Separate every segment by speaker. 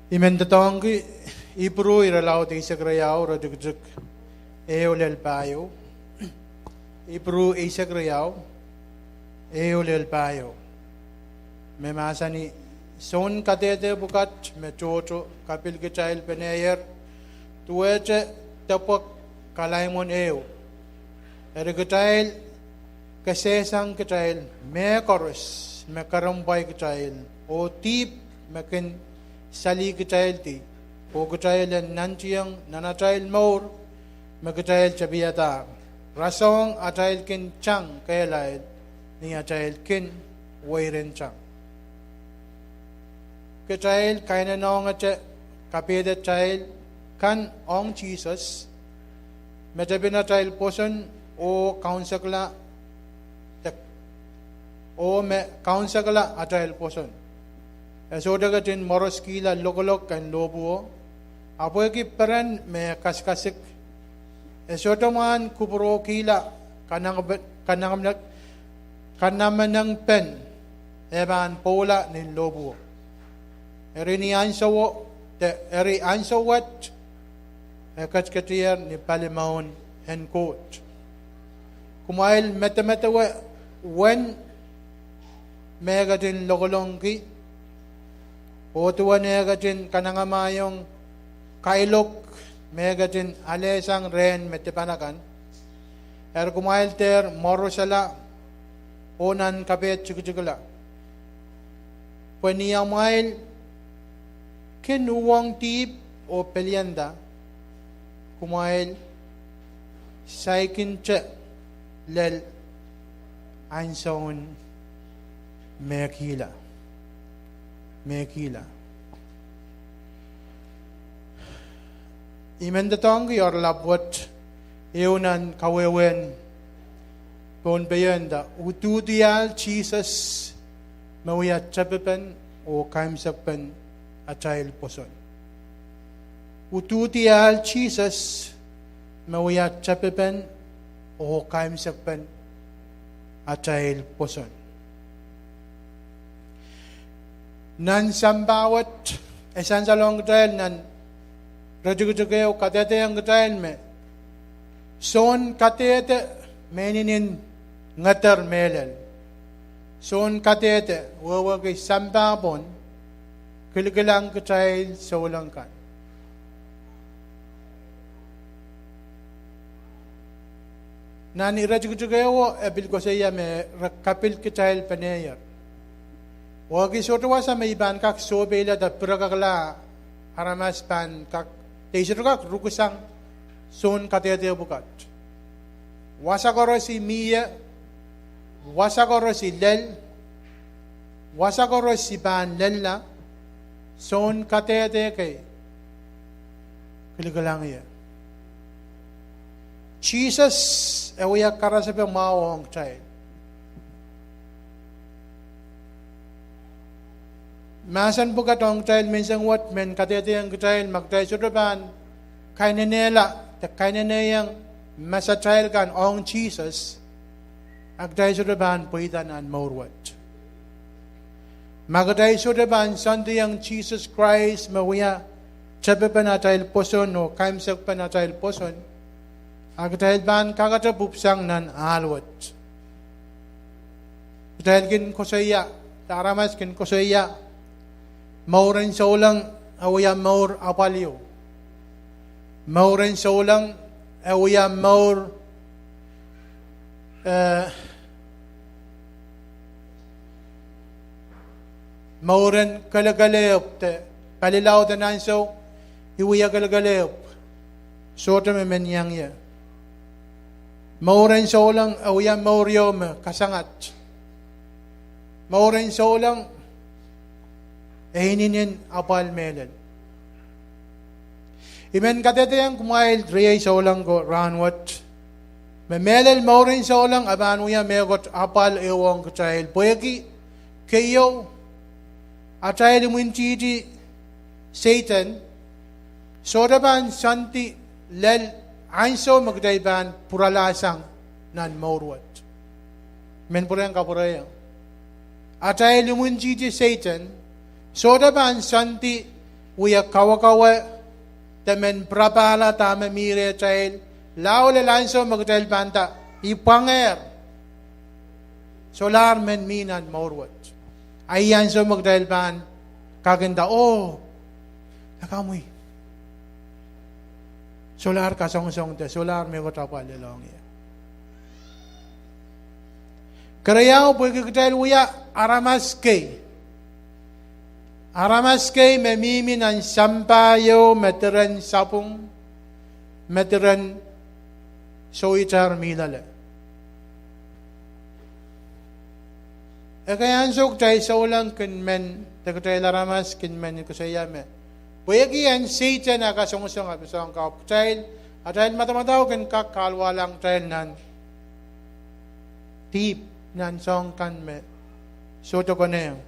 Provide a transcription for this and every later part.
Speaker 1: Imen tatongi Ibru iralaw ti isagrayaw radugjuk eolel payo. Ibru isagrayaw eolel payo. Memasa ni son katete bukat me chocho kapil ke child penayer tueche tapak kalaimon eo. Ere ke child kasesang ke child me koros me karambay ke child o tip mekin sali ke child ti o ke child nanchiyang nana child more me ke child chabiyata rasong a child kin chang kailay ni a child kin wairen chang ke child kaina nong ache kapede child kan ong Jesus me jabina child Pwoson o counsel o me counsel Atail Pwoson esodaga tin moroskila logolok kan lobuo apoy ki peran me kaskasik esotoman kupro kila kanamanang pen eban pola ni lobuo eri ansawo eri ansawat ekatskatier ni palimon and coach kumail metametawe when megatin logolongki o tuwa negatin kanangamayong kailok megatin alesang ren metepanakan kumail ter morosala onan kapet chukchukula pweniamail kinuwang tip o pelyanda kumail saikin che lel anson mekila imendatong yor labwat eunan kawewen pon beyenda Ududiahl Jesus mawia Tepin o Kaimwsekpen Atail Pwoson Ududiahl Jesus mawia Tepin o Kaimwsekpen Atail Pwoson nan sambawat esan salong trail nan rajugujugeo katete ang trail me son katete meninin ngater melel son katete wawag sambabon kilkilang trail sa ulang kan nani rajugujugeo ebil ko saya me kapil trail penayer wagi sotowa sa may iban kak sobela da pragagla haramas pan kak teisir kak rukusang son katete bukat wasagoro si Mia wasagoro si Lel wasagoro si ban Lella son katete kay kiligalang iya Jesus ewiya karasape mawong child masan buka tong child minsan wat men katete ang child magtay sudaban kainenela ta kaineneyang masa child kan ong Jesus agtay sudaban puitan an morwat magtay sudaban santi ang Jesus Christ mawia Tepin Atail Pwoson o Kaimwsekpen Atail Pwoson agtay ban kakatapupsang nan alwat dahil kin kusaya taramas kin kusaya mauren saulang awya maur apalyo mauren saulang awya maur mauren kalagalayop te palilaw tanan so iwiya kalagalayop sota me menyang ya mauren saulang awya mauryom kasangat mauren saulang hininin apal melel imen katete yang kumail riyay sa ulang ko ranwat me melel maurin sa ulang abanu ya megot apal ewang kachayil poyaki kayo atayil munchiji Satan sodaban santi lel ainso magdayban puralasang nan maurwat men purayang kapurayang atayil munchiji Satan sodaban santi uya kawa temen prapala tama mire chail lao le lanso magchail banta ipanger solar men minan morwat ayan so magchail ban kaganda nakamoy solar kasong te solar me watapa le long ya Karayaw po kikitail uya aramaske memimi ng sampayo meteran sapung meteran soichar milale. Kaya ansok tay saulang kinmen takitay laramas kinmen ko sa yame. Pwede yan satan akasungsong abisong kapitail atail matamataw kin kakalwalang tail nan deep nan song kan me soto ko na yun.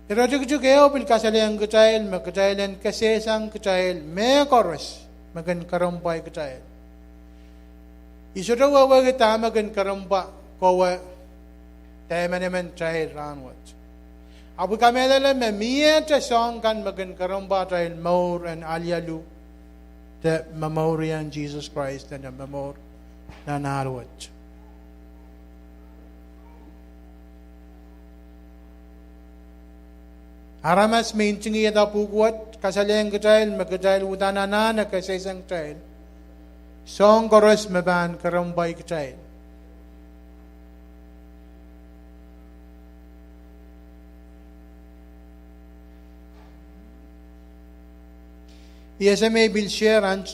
Speaker 1: Irajuk kayo pil kasalayang kachayil, magkachayilin kasesang kachayil, may koros, magan karumpay kachayil. Isuro wawa kita magan karumpa, kowa, tema naman chayil ranwat. Abu kamelala me miya cha song kan magan karumpa chayil maur and alyalu, the memorial Jesus Christ and the memorial na narwat. Aramas maintingi yata pukuat kasalayang kachayil magkachayil utanana na kasesang chayil. Song koros maban karumbay kachayil. May bil sharean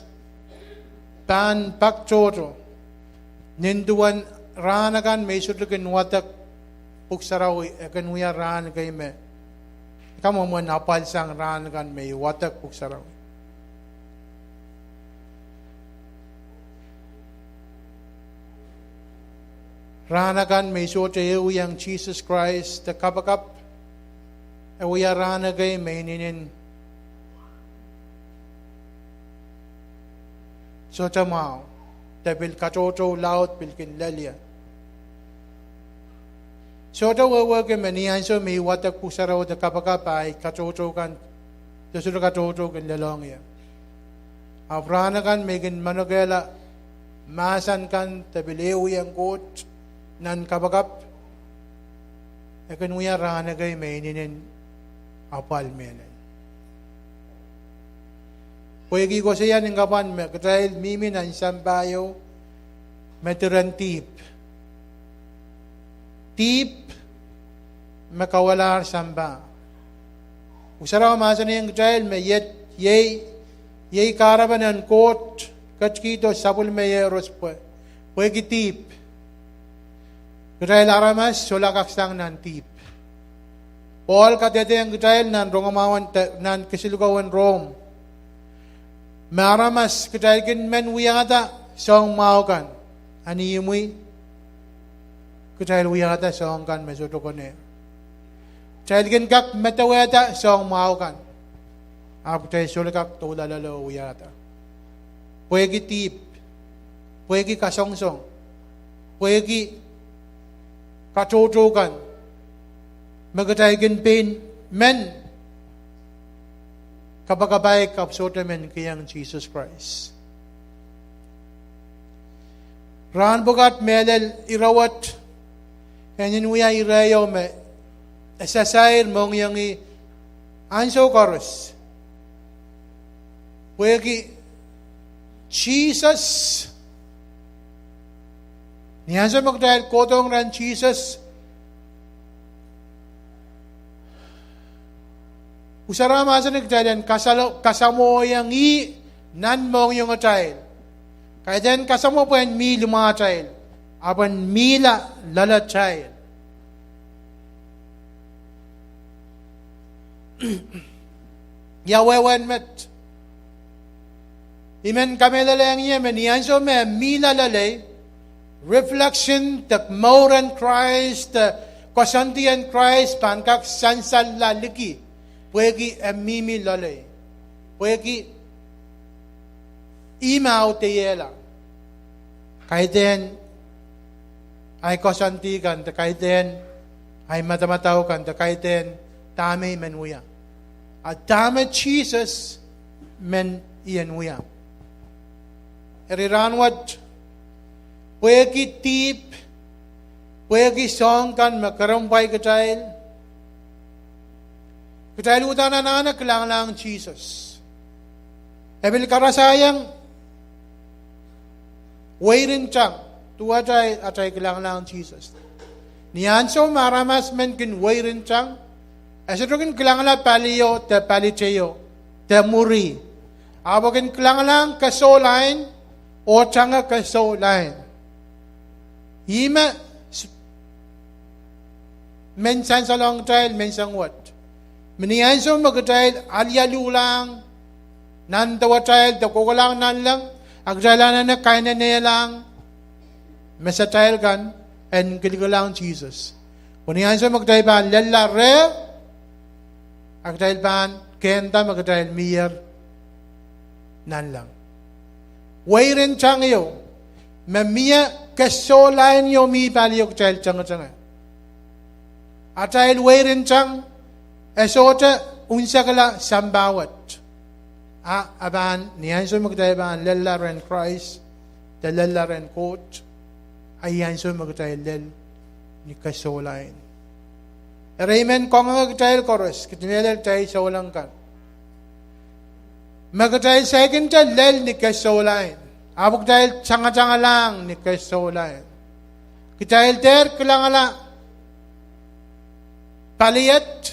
Speaker 1: pan pakchoto. Ninduan ranagan may sutlukin watak puksarawi akan uya ran kay me. Kamu mo napal sang ranagan may watak puksarawi. Ranagan may sote uyang Jesus Christ the kapakap uya ranagay may ninin sote mao. Tabil kachocho laut pilkin lalia. So the work manian so may watak pusaraw the kapakapay kachocho kan the sura kachocho kan lalong ya. Abrana kan megin manogela masan kan tabilew yang kot nan kapakap. Ekan uya rana gay may ninin apal menen. Pwede ko siya ng kapan, dahil mimi ng sambayo, meteran tip. Tip, makawalar samba. Usara masa niyang dahil, may yay karaban ng kot, kachkito, sabul may yeros po. Pwede tip. Dahil aramas, sulakaksang ng tip. Paul katete ang dahil, ng rongamawan, ng kasilugawan Rome. Maramas katayin men wiyata song maukan ani yumui katayin wiyata song kan mesoto kone katayin kak metaweta song maukan aputay sulakak tulalalo wiyata pwegi tip pwegi kasongsong pwegi kachochokan magkatayin pain men kapagabay kapsotamen kayang Jesus Christ. Ran bugat melel irawat kanin uya irayo me esasair mong yang anso koros. Wegi Jesus niyanso magdahil kotong ran Jesus usara masa nagjalan kasamo yang nan mong yung child. Kaya din kasamo po yan mi luma child. Apan mila lala child. Yawewan met. Imen kami lalayang yemen. Yanso me mila lalay. Reflection the moran Christ. Kasantian Christ. Pankak sansal laliki. Pwegi mimi lalay. Pwegi imaw teyela. Kahit din ay kasantigan. Kahit din ay matamataw kan takaiten tame men uya. At tame Jesus men iyan uya. Eriranwat pwegi tip pwegi song kan makarumpay katail. Katail utana na anak lang Jesus. Ebil karasayang wairin chang tuwa atay lang Jesus. Niyan so maramas men kin wairin chang. Asodrokin kilangala paliyo te palicheyo te muri. Abokin kilangala kasolain o changa kasolain. Hima men san salong tail men sang wat. Menian so magtail alyalulang nan tawa tail to kokolang nan lang agjalana na kaina ne lang mesatail kan en kilikulang Jesus. Menian so magtail ban lella re agtail ban kenta magtail mier nan lang. Wairen chang yo memia kasolain yo mi paliyok tail changa. Atail wairen chang esota unsakala sambawat. Aban niyan so magtayaban lella ren Christ, the lella ren court, ayan so magtayal lel ni kasolain. Raymond kong magtayal koros, kitinelal tayo sa walang kan. Magtayal second ta lel ni kasolain. Abog tayo tsanga-tsanga lang ni kasolain. Kitayal ter kilangala paliyat.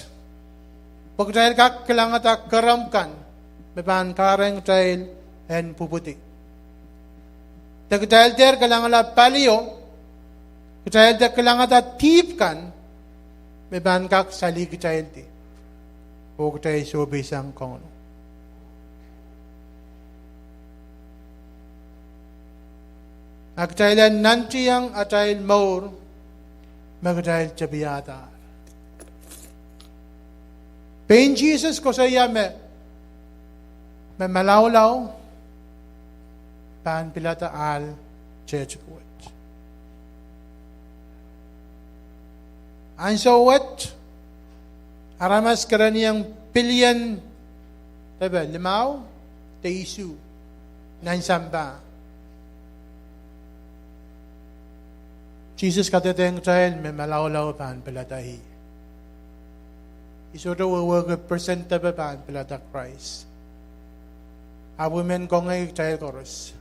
Speaker 1: Pagdahil ka kailangan ta karamkan, beban kareng tail and puputi. Dahil der kailangan la paliyo, dahil der kailangan ta tipkan, beban ka salig tail ti. Huwag tayo subisang kono. Agtailan nantiyang atail maur, magdahil chabiyata. Pain Jesus ko sa iya me malawlaw pan pilata al church poet. And so what? Aramas karaniyang pilyan tabi limaw te isu nan samba. Jesus kateteng child me malawlaw pan pilatahi. Isoto wawag presentable pan pilata Christ. Abu men kong ay tayo koros.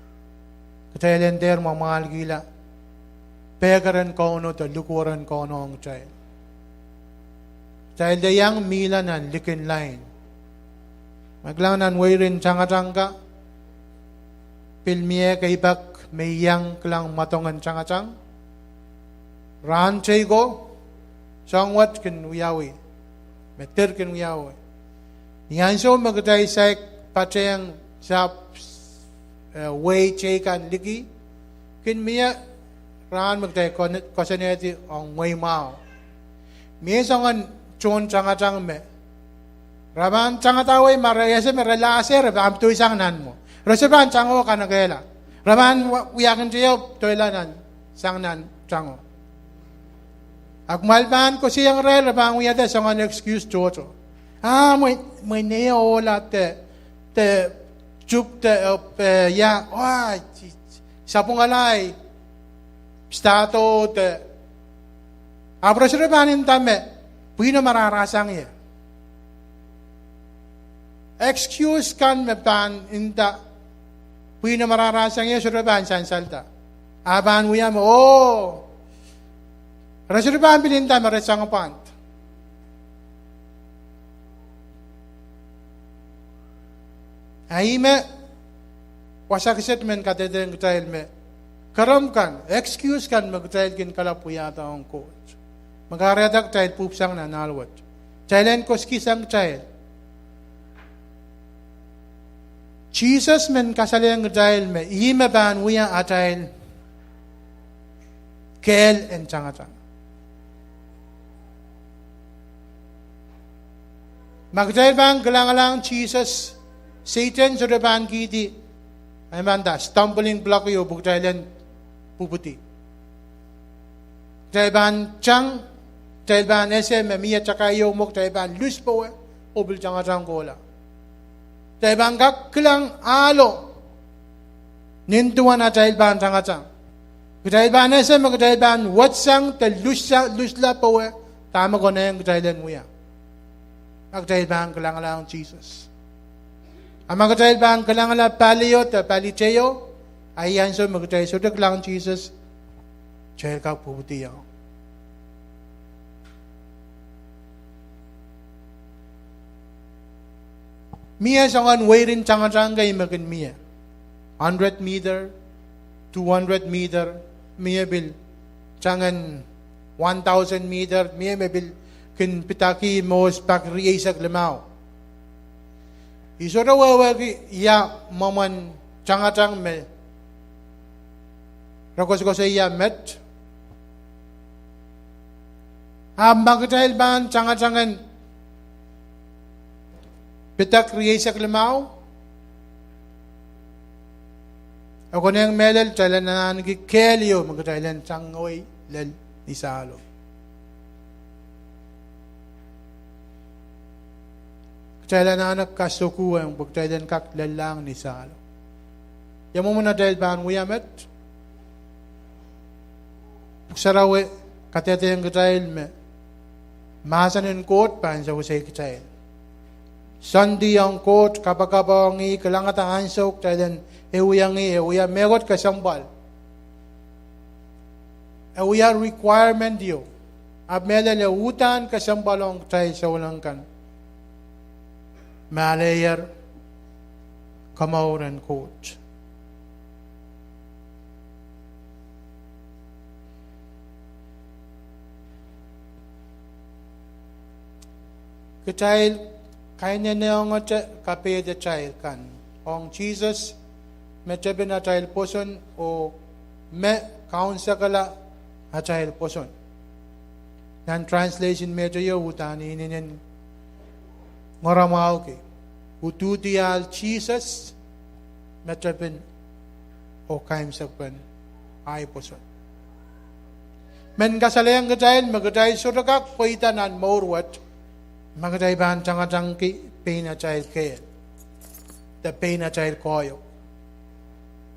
Speaker 1: Katayan der mamal gila. Pegaran kono to lukuran kono ang tayo. Tayo dayang mila nan likin line. Maglang nan wairin changa-changa. Pilmie kaibak may yang klang matongan changa-chang. Ran chay go. Sangwat kin uyawi. Meter kin uyawi. Niyan so magtay sa pachayang sa way chay kan ligi. Kin miya ran magtay kosaneti ang way mao. Miya sangan chon changa-chang me. Raban changataway marayase merelase rabam tu isang nan mo. Rasaban chango kanagela. Raban uyakin tiyo toilanan sang nan chango. Agmalban ko siyang rel rabang uyada sang an excuse chocho. May neo la te chup te ya sapong alay stato te abrasirabanin tame puino mararasang ya. Excuse kan me pan inta puino mararasang ya suraban san salta. Aban uyam Rasuraban pininta maresang pant. Aime wasakiset men katedeng kutail me karam kan excuse kan magtail kin kalapuyata ang coach. Magaradak tail pupsang na nalwat. Tailen ko skisang tail. Jesus men kasalayang tail me ime ban uya atail kel en changa-changa. Magdahil bang galang-galang Jesus, Satan sa depan kiti, ay manda, stumbling block yo, bugdahilan puputi. Dahil bang chang, Katail ban ese me mia chakayo mo katail ban lus po obil changa changola. Katail ban kaklang alo nintuan katail ban changa chang. Katail ban ese me katail ban watsang te lusla po tama ko na yung katail nguya. Katail ban kalang Jesus. Ang katail ban kalang palio te palicheo ayan so magkatail so kalang Jesus. Katail ka puputi ako. Mia sangan wairin changa imakin mia. 100 meter, 200 meter, mia bil changan 1,000 meter, mia bil kin pitaki mos pak riisak lemao. Isora wawagi ya maman chang me. Rakos ko sa iya met. Magkatail ban changan pitak riisak lemao. Ako na yung melel, tala na nagikelyo, magkatailan changoy, lel, nisalo. Tala na nagkasukuan, magkatailan kak lalang nisalo. Yamu mo na dahil ba ang uyamet? Sarawe, katete yung katail me, masan yung kot, paan sa usay katail. Sandi ang kot, kapag-kapangi, kalangatan ansok, tailan, Euyang megot kasambal. Euya requirement dio. Abmela le utan kasambalong tay sa ulang kan. Malayer kamauran coach. Katail kanya neong kapede child kan. Ong Jesus me Tepin Atail Pwoson o me Kaimwsekpen Atail Pwoson. Nan translation medyo yo utani inin ngoramao ke. Ududiahl Jesus me Tepin o Kaimwsekpen ay Pwoson. Men kasalayang katail magatay surakak poitanan maurwat magatay ban changatang ki pain Atail ke. The pain Atail koyo.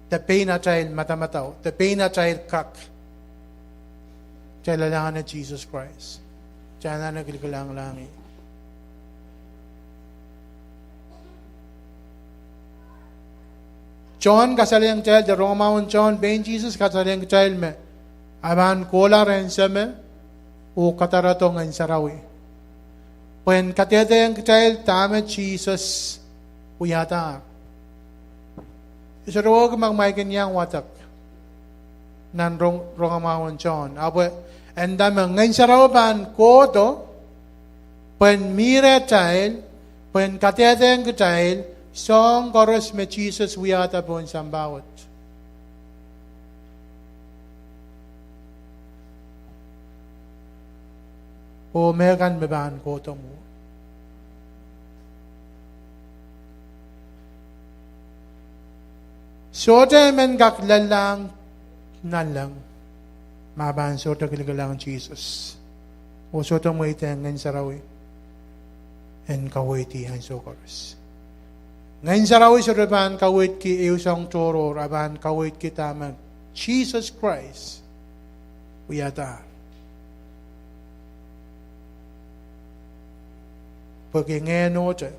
Speaker 1: Tepin Atail matamataw. Tepin Atail kak. Kailangan na Jesus Christ. Diyan na nagilgalang langit. John kasalayang child, the Roman John, ben Jesus kasalayang child me. Aban kola rin sa me, o kataratong ang sarawi. When katetayang child, tama Jesus, uyata. Isarog magmaikin niyang watak nan rongamawon John. Apo, endam ngayon sarawaban ko to, pen mire child, pen kateteng child, song koros me Jesus wiyata po sambawat. O megan meban ko to mo. Sota men gaklalang nalang maban sota kilgalang Jesus. O sota mo itengan sarawi en kawiti han sokoros. Ngayon sarawi sota ban kawit ki eusang toro aban kawit kita man Jesus Christ uyata. Pagi ngeno te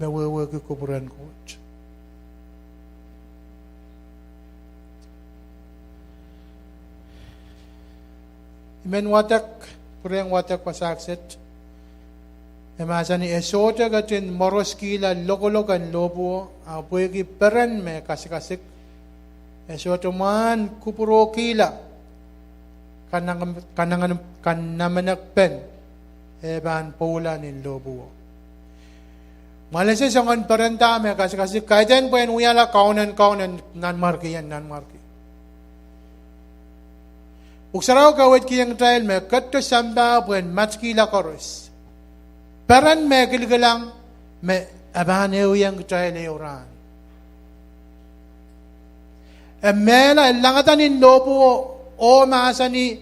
Speaker 1: mewewe kuburan coach. Imen watak, kurang watak pasaksit. Emasa ni esota gatin moroskila lokolokan lobo, apoy peren me kasik-kasik. Esota man kupuro kila, kanamenakpen, eban pula ni lobo. Malese sangan perenta me kasik-kasik, kaiten po en uyala kaunan nanmarki yan nanmarki. Uksaraw kawit kiyang trial me katto samba buen matskila koros. Peran me gilgalang me aban yang trial e oran. Emela langatan in lobo o masani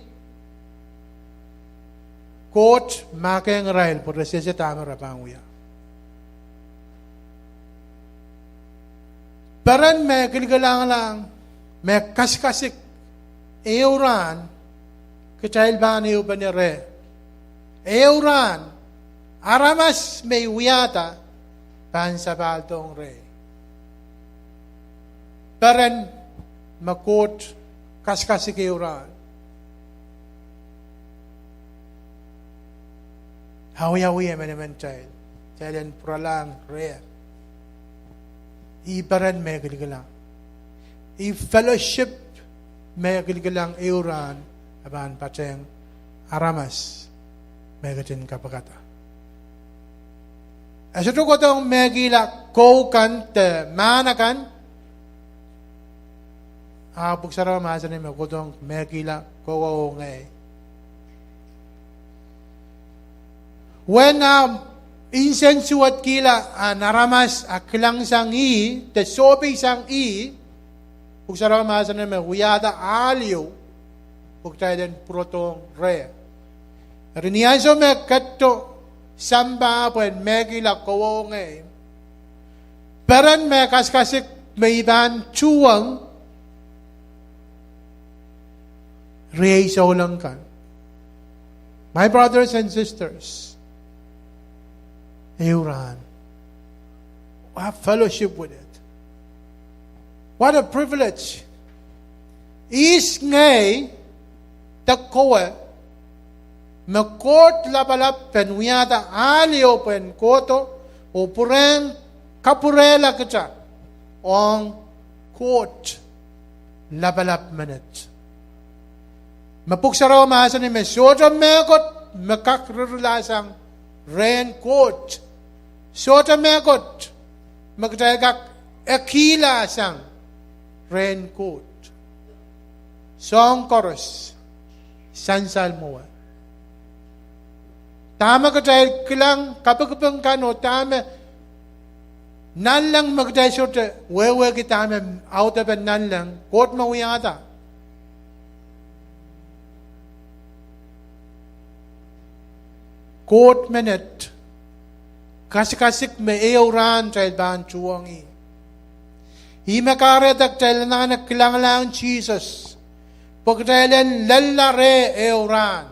Speaker 1: coach makeng rail por resese tamer panguya. Peran me kilgalang lang me kaskasik euran kecail ban eu benere euran aramas me wiata pan sabal tong re. Peran me coach kaskasik euran. Hawi men child. Child pralang re. Ibaran may gilgalang. I-fellowship may gilgalang euran aban pacheng aramas may gatin kapagata. Asito ko tong may gila ko kante manakan buksara masan ni ko tong may gila ko ngay. When insensuat kila naramas akilang sang te sopi sang buksara masan ni huyada aliyo buktaiden protong re. Riniaso me katto samba puen megila ko ngay. Peran me kaskasik may iban chuwang reiso lang kan. My brothers and sisters, euran, have fellowship with it. What a privilege! Is ngay takoe makot labalap penwiada alio pen koto o pureng kapurela kacha on court labalap minute. Mapuksaraw maasan ni mesyoja mekot makakrulasang raincoat. Sota mekot magdagak akila sang raincoat. Song chorus sansal mo. Tama ka dahil kilang kapagpang kano tama nan lang magdahil sota wewe kita out of nan lang kot mawiyata. Kot minute kasik me euran dahil ban chuangi. Himakaretak dahil na kilang lang Jesus. Pagdahilan lalare euran.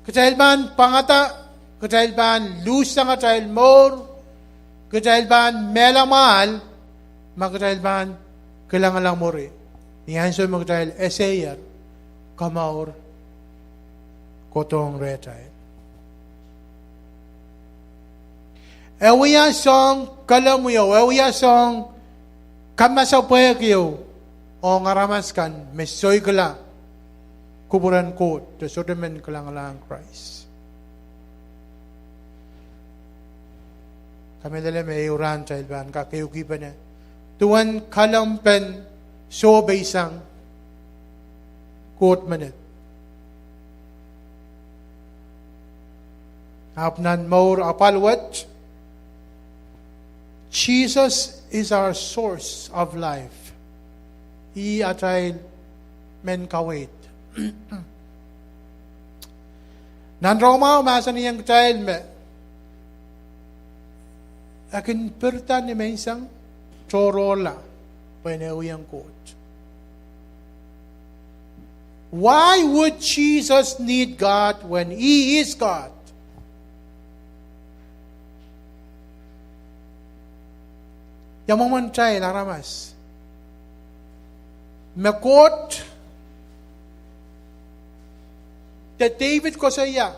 Speaker 1: Kadahil ban pangata, kadahil ban lusang kadahil more, kadahil ban melamahal, magdahil ban kilangalang muri. Niyan so magdahil esayer, kamaur, kotong retay. Ewiya song kalamuyo, ewiya song kamasapwekyo, o ngaramaskan, mesoy kala, kuburan ko, to sotemen kalang Christ. Kami dala may uran sa ilban, kakayukipan niya. Tuwan kalampen, so baysang, quote manit. Apnan more apalwat, Jesus is our source of life. Atail men kawait. Nan Roma masa niyang child me. Akin perta ni mensang chorola penewiyang coach. Why would Jesus need God when He is God? Yamaman child aramas. Makot that David ko sa iya.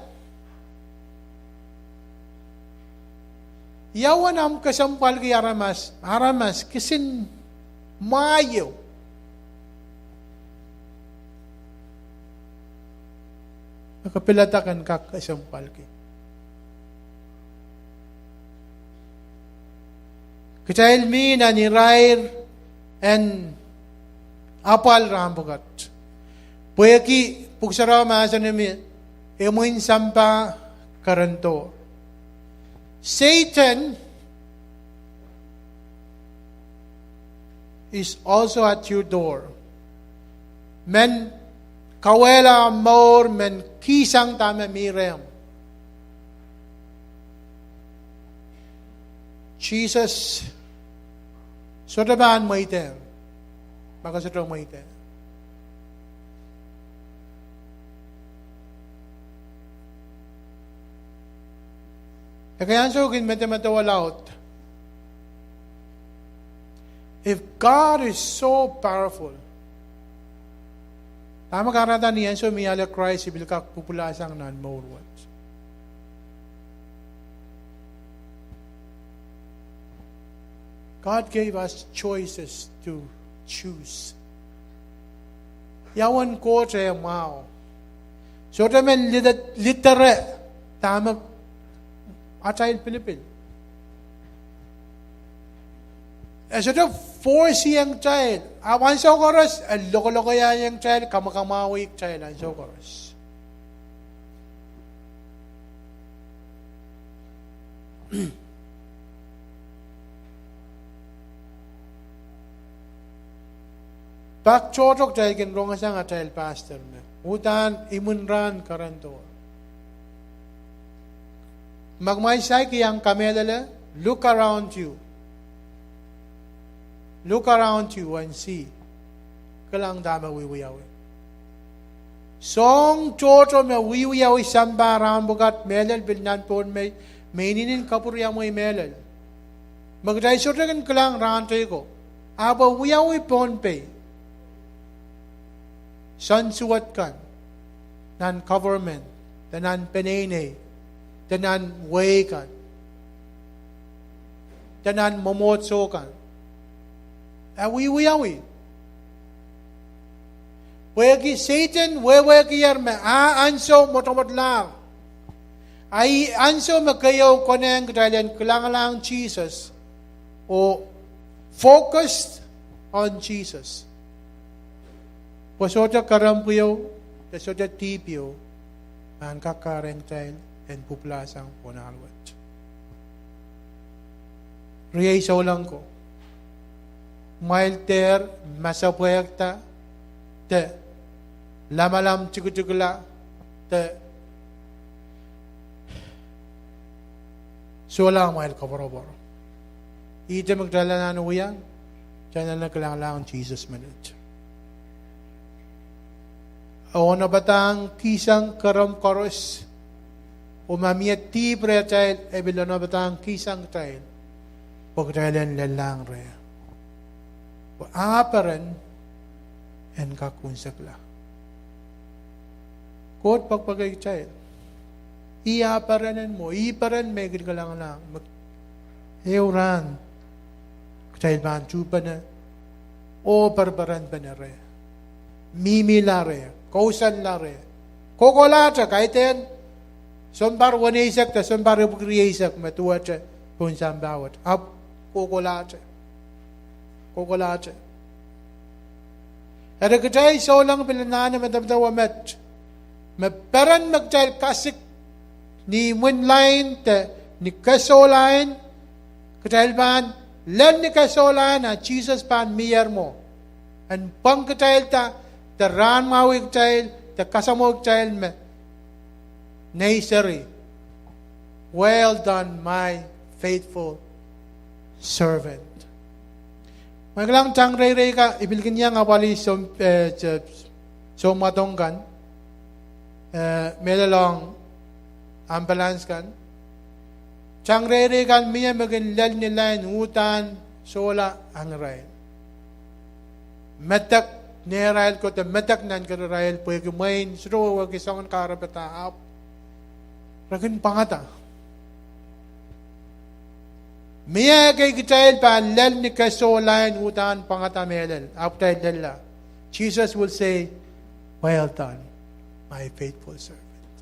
Speaker 1: Yawan am kasampal kay aramas kisin mayo. Nakapilatakan ka kasampal kay. Kachayil mi na ni Rair and apal rambugat. Puyaki puksara maasa nami emuin sampa karanto. Satan is also at your door. Men kawela more men kisang tama mirem. Jesus, sodaban mo ite. Baka sodang mo ite. Kaya so kin out. If God is so powerful, tama karata niyan so miyala Christ ibil ka pupulasang nan more words. God gave us choices to choose. Yawan ko tre mao. So tamen litere tama Atail Pilipin. So the force yang child. Awan sa oras, loko-loko yang child, kamakamawi child ang sa oras. Pak chotok child kin ronga sang Atail pastor me. Utan imunran karanto. Magmaysay kiyang kamelala, look around you. Look around you and see. Kalang dama wiwiyawi. Song chocho me wiwiyawi samba around bugat melal bilnan pon me meninin kapurya mo melal. Magday sotagan kalang rantay ko. Aba wiyawi pon pe. Sansuat kan. Nan government. Tanan penene. Tanan way kan. Tanan momotso kan. Wiyawi. Wagi Satan, wagi yarme. Anso motomot lang. Ay anso magayaw ko na yung kadalian lang Jesus. O focused on Jesus. Pasota karampuyo, pasota tipyo, ang kakareng child, and puplasang punalwat. Riyay sa ulang ko. Mailter, masapwekta, te, lamalam chikutugula, te, sulang mail kabarabaro. Ite magdala na nuyan, dyan na nagkalang Jesus minute. O na batang kisang karam karos, o mamiyat tibre child, e bilo na batang kisang child, pagdalan lalang re. O aparan, en kakunsakla. Kot pagpagay child, iaparanan mo, iparan may gagalang lang, euran, child man, chupa na, o parbaran ba na re, mimila re, kausan la re. Kokolata kaiten sombar wanesak ta sombar bukriyesak matuacha punsam bawat up kokolata. Kokolata. Ada kajay so lang pilanana madamdawa met. Maparan magjail kasik ni munline te ni kasolain kajay ban len ni kasolain a Jesus pan miyar mo. An pang kajay ta the ran mawig child, the kasamog child me. Nursery. Well done, my faithful servant. Maglang chang ray ka, ibilgin niya nga wali so matonggan. Melalong ambulance kan. Chang ray kan miya magin lal nilain utan sola ang ray. Matak ni Rael ko te metak nan ka Rael po yung main suro wag isang karapata up ragin pangata miya kay gitail pa lel ni kasolain utan pangata melel after della Jesus will say well done my faithful servant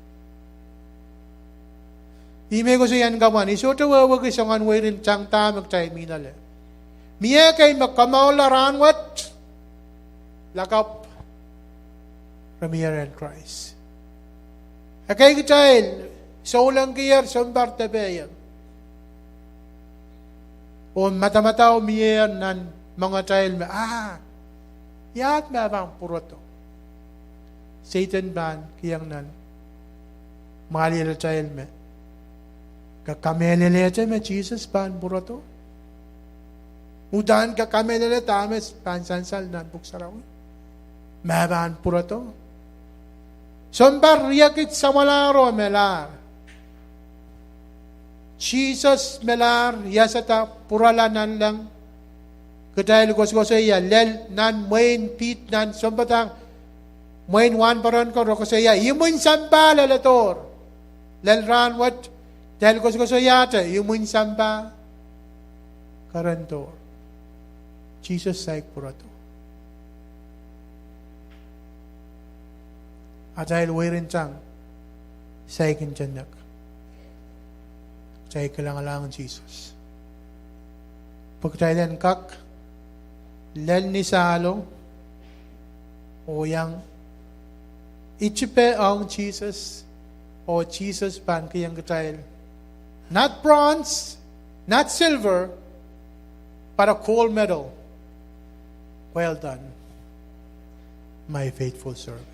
Speaker 1: ime ko siyan kaman isoto wag isang anway rin chang ta magtay minale miya kay makamaularan what lakap Ramir and Christ. Akay child, so lang kiyar sombar tabayan. O mata-mata umiyer nan mga child yat mabang puroto. Satan ban kiyang nan. Mali la child me. Kakamele leche me Jesus ban burato. Udan kakamele le tames pansansal nan buksaraw. Maban burato. Sombar riyakit samalaro melar. Jesus melar yasata puralanan lang. Kadahil gos-goso iya lel nan main pit nan sombatang main wan paron ko rokoso iya imun samba lalator. Lel ran wat dahil gos-goso yata imun samba karantor. Jesus saik purato. Atail wirin chang saikin tiyanak. Saik kalang-alangan Jesus. Pagkailan kak lel ni salo o yang ichipe ang Jesus o Jesus pan kayang katail. Not bronze, not silver, but a gold medal. Well done, my faithful servant.